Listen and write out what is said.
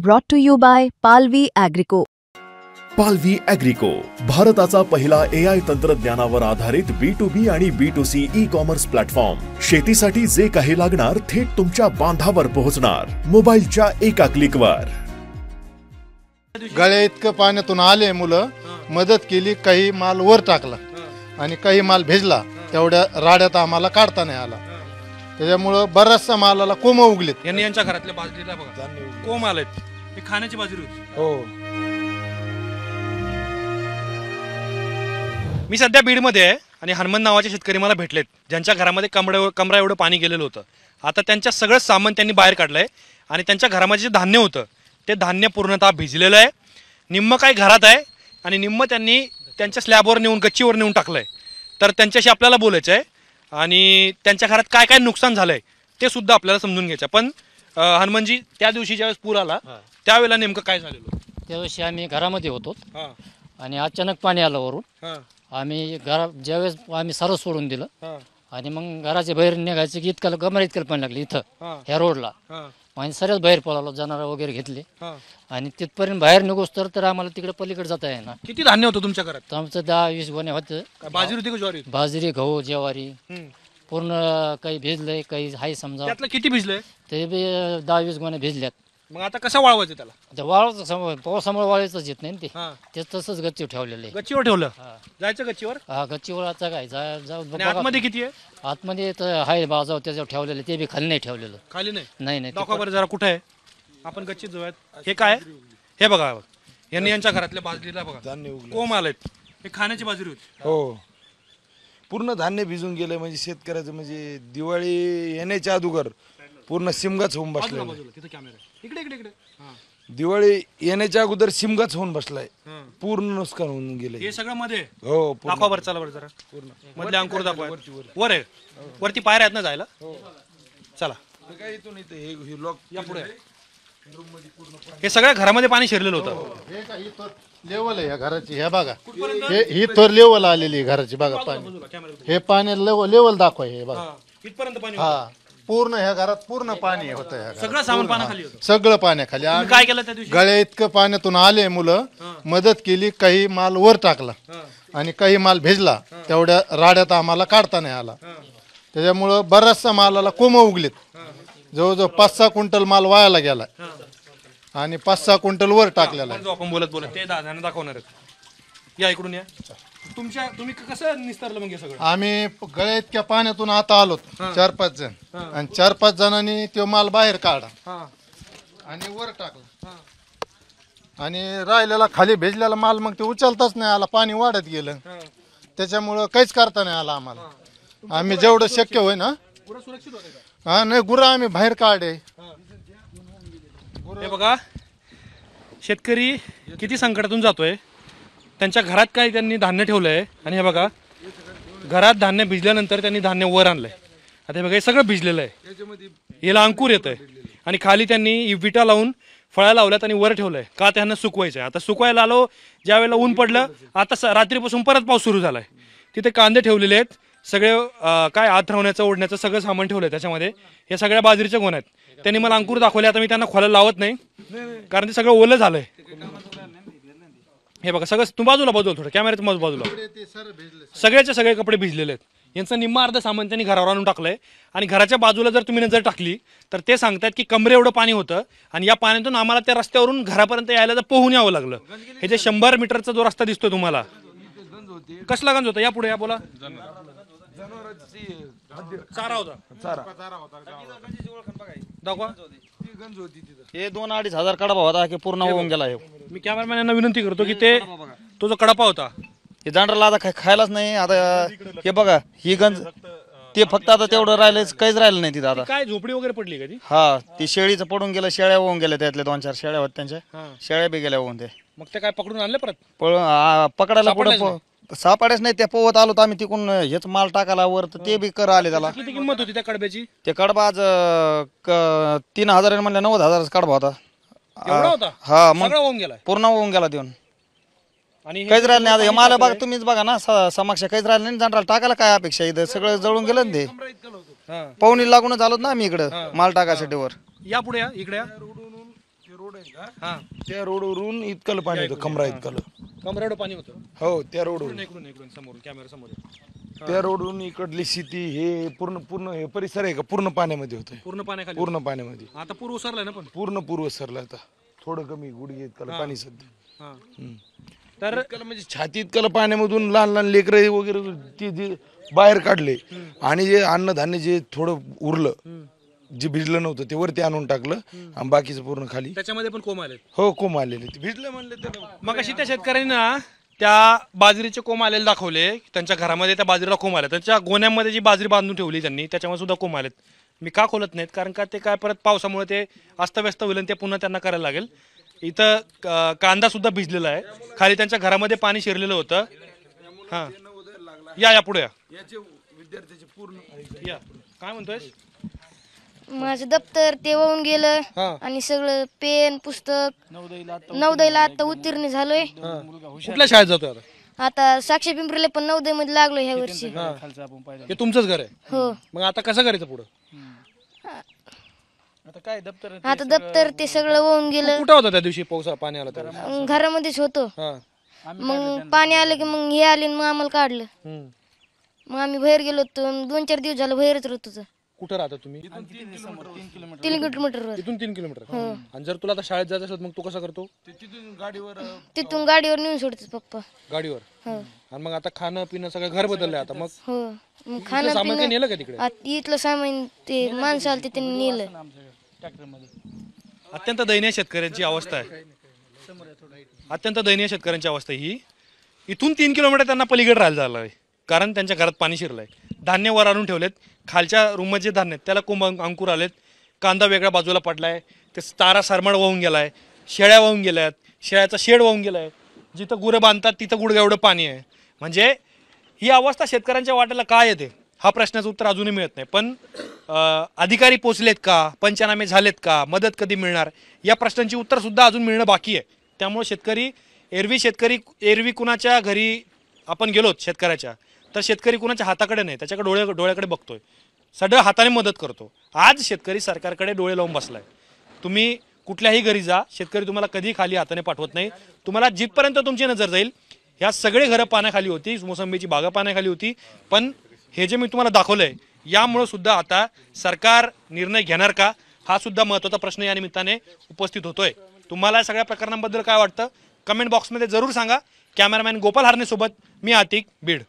Brought to you by Palvi Agrico. पालवी ॲग्रिको, भारताचा पहिला AI तंत्रज्ञानावर आधारित B2B आणि B2C ई-कॉमर्स प्लॅटफॉर्म. शेतीसाठी जे काही लागणार थेट तुमच्या बांधावर पोहोचणार, मोबाईलच्या एका क्लिकवर. गळ्या इतकं पाण्यातून आले मुलं, मदत केली, काही माल वर टाकला आणि काही माल भिजला. तेवढ्या राड्यात आम्हाला काढता नाही आला. त्याच्यामुळं बराचसा मालाला कोंब उगलेत. यांच्या घरातल्या बाजरीला बघा कोंब आलेत. ही खाण्याची बाजरी होती. हो, मी सध्या बीडमध्ये आहे आणि हनुमान नावाचे शेतकरी मला भेटलेत, ज्यांच्या घरामध्ये कमरा एवढं पाणी गेलेलं होतं. आता त्यांच्या सगळं सामान त्यांनी बाहेर काढलंय आणि त्यांच्या घरामध्ये जे धान्य होतं ते धान्य पूर्णतः भिजलेलं आहे. निम्म काही घरात आहे आणि निम्म त्यांनी त्यांच्या स्लॅबवर नेऊन गच्चीवर नेऊन टाकलंय. तर त्यांच्याशी आपल्याला बोलायचं आहे आणि त्यांच्या घरात काय काय नुकसान झालंय ते सुद्धा आपल्याला समजून घ्यायचं. पण हनुमानजी, त्या दिवशी ज्यावेळेस पूर आला त्यावेळेला नेमकं काय झालेलं? त्यावेळेस आम्ही घरामध्ये होतो आणि अचानक पाणी आलं वरून. आम्ही ज्यावेळेस आम्ही सारं सोडून दिलं आणि मग घराच्या बाहेर निघायचं की इतकं कमरा इतकं पाणी लागलं इथं ह्या रोडला. आणि सरच बाहेर पळालो, जनावर वगैरे घेतले आणि तिथपर्यंत बाहेर निघोस तर आम्हाला तिकडे पलीकडे जाता आहे ना. किती धान्य होतं तुमच्या घरात? आमचं 10-20 गोणे होतं. बाजरी होती का ज्वारी? बाजरी, गहू, ज्वारी पूर्ण काही भिजलंय, काही हाय समजा. त्यातलं किती भिजलंय? ते बी 10-20 गोणे भिजल्यात. मग आता कसं वाळवायचं त्याला? आता वाळायचं, पावसामुळे वाळायचंच येत नाही ना ते तसंच गच्चीवर ठेवलेलं आहे. गच्चीवर ठेवलं? जायचं गच्चीवर? हा, गच्चीवर आता काय जाऊ. आतमध्ये किती आहे? आतमध्ये तर हाय बाजाव त्याच्यावर ठेवलेलं, ते बी खाली नाही ठेवलेलं. खाली नाही? नाही. दाखवा बरं जरा, कुठे आहे? आपण गच्चीत जाऊयात. हे काय? हे बघा, यांनी यांच्या घरातल्या बाजरीला बघा कोंब आलेत. हे खाण्याची बाजरी होती. हो, पूर्ण धान्य भिजून गेलं. म्हणजे शेतकऱ्याचं म्हणजे दिवाळी येण्याच्या अगोदर पूर्ण सिमगाच होऊन बसलाय. तिथे कॅमेरा इकडे इकडे इकडे. दिवाळी येण्याच्या अगोदर सिमगाच होऊन बसलाय. पूर्ण नुकसान होऊन गेले हे सगळं मध्ये. हो, दाखवा बरं, चला बरं जरा पूर्ण मधले अंकुर दाखवा. वर आहे, वरती पायऱ्या आहेत ना जायला? चला या पुढे. हे सगळ्या घरामध्ये पाणी शिरलेलं होतं. लेवल आहे या घराची. हे बघा, ही तर लेवल आलेली आहे घराची. बघा पाणी, हे पाणी लेवल दाखवा. हे बघा इथपर्यंत पाणी. हा, पूर्ण ह्या घरात पूर्ण पाणी होतं. सगळं सामान पाण्याखाली होतं. सगळं पाण्याखाली. काय केलं त्या दिवशी? गळ्या इतकं पाण्यातून आले मुलं, मदत केली, काही माल वर टाकला आणि काही माल भिजला. तेवढ्या राड्यात आम्हाला काढता नाही आला. त्याच्यामुळं बराचसा मालाला कोंब उगलेत. जवळजवळ 5-6 क्विंटल माल वायाला गेला आणि 5-6 क्विंटल वर टाकलेला आहे. आपण बोलत ते दादाने दाखवणार आहेत. या इकडून या. तुम्ही कसं निस्तारलं मग हे सगळं? आम्ही गळ्या इतक्या पाण्यातून आता आलो 4-5 जण आणि 4-5 जणांनी तो माल बाहेर काढा आणि वर टाकला आणि राहिलेला खाली भिजलेला माल मग ते उचलताच नाही आला. पाणी वाढत गेलं, त्याच्यामुळं काहीच करता नाही आला आम्हाला. आम्ही जेवढं शक्य होय ना. सुरक्षित होते का? हा, नाही, गुरं आम्ही बाहेर काढे. हे बघा, शेतकरी किती संकटातून जातोय. त्यांच्या घरात काय त्यांनी धान्य ठेवलंय आणि हे बघा घरात धान्य भिजल्यानंतर त्यांनी धान्य वर आणलंय. आता हे बघा, हे सगळं भिजलेलं आहे. याला अंकुर येत आहे आणि खाली त्यांनी विटा लावून फळ्या लावल्यात आणि वर ठेवलंय का त्यांना सुकवायचं आहे. आता सुकवायला आलो, ज्या वेळेला ऊन पडलं, आता रात्रीपासून परत पाऊस सुरू झालाय. तिथे कांदे ठेवलेले आहेत, सगळे काय आत राहण्याचं ओढण्याचं सगळं सामान ठेवलंय त्याच्यामध्ये. हे सगळ्या बाजरीच्या गोण्या आहेत. त्यांनी मला अंकुर दाखवले. आता मी त्यांना खोलायला लावत नाही कारण ते सगळं ओलं झालंय. हे बघा सगळं. तू बाजूला थोडं कॅमेऱ्यात बाजूला. सगळ्याचे सगळे कपडे भिजलेले आहेत. यांचं निम्मा अर्ध सामान त्यांनी घरावर आणून टाकलंय आणि घराच्या बाजूला जर तुम्ही नजर टाकली तर ते सांगतात की कमरे एवढं पाणी होतं आणि या पाण्यातून आम्हाला त्या रस्त्यावरून घरापर्यंत यायला तर पोहून यावं लागलं. हे जे 100 मीटरचा जो रस्ता दिसतोय तुम्हाला, कसला गंज होता? या पुढे या, बोला. चारा होता. दाखवा. हे 2-2.5 हजार कडबा होता की पूर्ण होऊन गेला. मी कॅमेरामॅनना विनंती करतो की ते तो जो कडपा होता हे जांडरला आता खायलाच नाही. आता हे बघा, ही गंज ते फक्त आता तेवढं राहिलं, काहीच राहिलं नाही तिथं. आता काय झोपडी वगैरे पडली का ती? हा, ती शेळीचं पडून गेलं, शेळ्या होऊन गेल्या. त्यातल्या 2-4 शेळ्या होत्या, त्यांच्या शेळ्या बी गेल्या होऊन. ते मग ते काय पकडून आणले परत? पकडायला पुढे सापड्याच नाही. त्या पोवत आलो तर आम्ही तिकून हेच माल टाकायला वर, तर ते बी कर आले त्याला. किती किंमत होती त्या कडब्याची? ते कडबा आज 3,000 म्हणलं 90,000 कडबा होता. हा, मग पूर्ण होऊन गेला देऊन. आणि काहीच राहिलं नाही. आता मला बघा, तुम्हीच बघा ना समक्ष, काहीच राहिलं नाही. जनाला टाकायला काय अपेक्षा? इथं सगळं जळून गेलं ना. ते पाहुणी लागूनच आलोत ना आम्ही इकडं माल टाकायसाठी वर. या पुढे या, इकडे या. हा त्या रोडवरून इतकं पाणी होतं, कमरा इतकं. कमरेवर पाणी होतं. हो त्या रोडवरून, इकडून समोर कॅमेरा समोर त्या रोडवरून इकडली शेती हे पूर्ण हे परिसर आहे का पूर्ण पाण्यामध्ये होतोय, पूर्ण पाण्याखाली. पूर्ण पाण्यामध्ये. आता पूर ओसरलाय ना पण. पूर्ण पूर्व सरला आता थोडं कमी गुडघे इतकं पाणी सध्या. हा. हम्म. तर इतकं म्हणजे छाती इतकं पाण्यामधून लहान लहान लेकरं वगैरे ते बाहेर काढले आणि जे अन्नधान्य जे थोडं उरलं जे भिजलं नव्हतं ते वरती आणून टाकलं आणि बाकीचं पूर्ण खाली. त्याच्यामध्ये पण कोंब आले. हो कोंब आलेले ते भिजलं म्हणले तर. मग अशी त्या शेतकऱ्यांनी ना त्या बाजरीचे कोंब आलेले दाखवले. त्यांच्या घरामध्ये त्या बाजरीला कोंब आले. त्यांच्या गोण्यामध्ये जी बाजरी बांधून ठेवली त्यांनी त्याच्यामध्ये सुद्धा कोंब आलेत. मी का खोलत नाहीत कारण का ते काय परत पावसामुळे ते अस्तव्यस्त होईल आणि ते पुन्हा त्यांना करायला लागेल. इथं कांदा सुद्धा भिजलेला आहे. खाली त्यांच्या घरामध्ये पाणी शिरलेलं होतं. हा या पुढे विद्यार्थ्याचे पूर्ण या काय म्हणतोय. माझं दप्तर ते वाहून गेलं हा. आणि सगळं पेन पुस्तक नवोदयला आता उत्तीर्ण झालोय. कुठल्या शाळेत जातोय आता. आता साक्षी पिंपरीला पण नवोदय मध्ये लागलो ह्या वर्षी. हे तुमचंच घर आहे. हो मग आता कसं करायचं पुढं. आता दप्तर ते सगळं वाहून गेलं. कुठं होता त्या दिवशी पावसा पाणी आला तर. घरामध्येच होतो. हा मग पाणी आलं की मग हे आले मग आम्हाला काढलं. हम्म. मग आम्ही बाहेर गेलो होतो 2-4 दिवस झालं बाहेरच राहत होतो. कुठं राहता तुम्ही. 3 किलोमीटरवर. इथून 3 किलोमीटर. आणि जर तुला आता शाळेत जायचं असेल मग तू कसं करतो. तिथून गाडीवर नेऊन सोडतात पप्पा. गाडीवर. हो आणि मग आता खाणं पिणं सगळं घर बदललंय आता मग. हो मग इथलं खाणं सामान काही पिणं नेलं का तिकडे. इथलं सामान ते माणसं आलं ते त्यांनी नेलं. अत्यंत दयनीय शेतकऱ्यांची अवस्था आहे. अत्यंत दयनीय शेतकऱ्यांची अवस्था ही. इथून 3 किलोमीटर त्यांना पलीकडे राहायला झालं आहे कारण त्यांच्या घरात पाणी शिरलंय. धान्य वर आणून ठेवलेत. खालच्या रूममध्ये जे धान्य आहेत त्याला कोंब अंकुर आलेत. कांदा वेगळ्या बाजूला पडलाय. ते तारा सरमड वाहून गेलाय. शेळ्या वाहून गेल्यात. शेळ्याचा शेड वाहून गेलाय. जिथं गुरं बांधतात तिथं गुडघ्या एवढं पाणी आहे. म्हणजे ही अवस्था शेतकऱ्यांच्या वाट्याला काय येते हा प्रश्नाचं उत्तर अजूनही मिळत नाही. पण अधिकारी पोचलेत का, पंचनामे झालेत का, मदत कधी मिळणार या प्रश्नांची उत्तर सुद्धा अजून मिळणं बाकी आहे. त्यामुळे एरवी कुणाच्या घरी आपण गेलोत शेतकऱ्याच्या तर शेतकरी कुणाच्या हाताकडे नाही त्याच्याकडे डोळ्याकडे बघतोय. सगळं हाताने मदत करतो. आज शेतकरी सरकारकडे डोळे लावून बसलाय. तुम्ही कुठल्याही घरी जा शेतकरी तुम्हाला कधी खाली हाताने पाठवत नाही. तुम्हाला जिथपर्यंत तुमची नजर जाईल ह्या सगळे घरं पाण्याखाली होती. मोसंबीची बागा पाण्याखाली होती. पण हे जे मी तुम्हाला दाखवलंय यामुळे सुद्धा आता सरकार निर्णय घेणार का हा सुद्धा महत्त्वाचा प्रश्न या निमित्ताने उपस्थित होतोय. तुम्हाला या सगळ्या प्रकरणांबद्दल काय वाटतं कमेंट बॉक्समध्ये जरूर सांगा. कॅमेरामॅन गोपाल हार्ने सोबत मी आतिक, बीड.